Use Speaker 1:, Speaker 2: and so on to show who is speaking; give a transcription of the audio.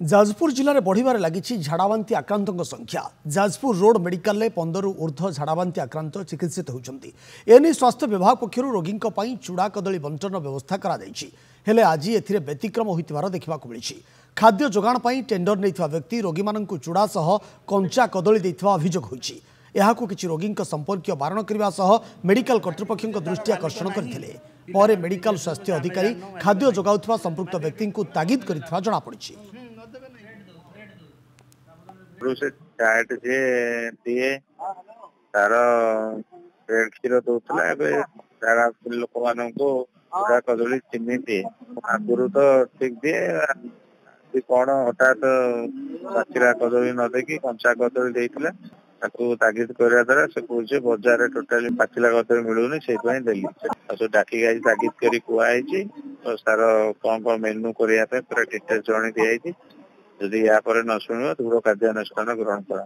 Speaker 1: जाजपुर जिले में बढ़िबार लगी झाड़ाबांति आक्रांतों संख्या। जाजपुर रोड मेडिकल 15 रु ऊर्ध्व झाड़ाबांति आक्रांत चिकित्सित होती। एने स्वास्थ्य विभाग पक्ष रोगी चूड़ा कदली बंटन व्यवस्था कराई। आज ए व्यतिक्रम होता देखा मिली। खाद्य जोगाण टेंडर नहीं व्यक्ति रोगी मानू चूड़ा सह कंचा कदली देथिबा अभियोग होइछि। एहाकु किछि रोगी संपर्क बारण करने सह मेडिकल कर्तृपक्ष दृष्टि आकर्षण करथिले। पर मेडिकल स्वास्थ्य अधिकारी खाद्य जोगाउथिबा संपृक्त व्यक्ति को तागिद करिथिबा जणा पड़िछि।
Speaker 2: डायट जे दिए तार ब्रेड क्षीर दौला लोक मान चूड़ा कदली चीनी दिए आगुरी तो ठीक दिए कौन हठात पाचिला कदली न देखी कंचा कदली देता तागिद करने द्वारा से कहे बजार टोटाली पाचिला कदली मिलूनी से डाकी आज तागिद कर कहुई तार कौन कौन मेनू करने पूरा डिटेल्स जन दिखाई जदि या न शुण दृढ़ कार्यानुष्ठान ग्रहण करा।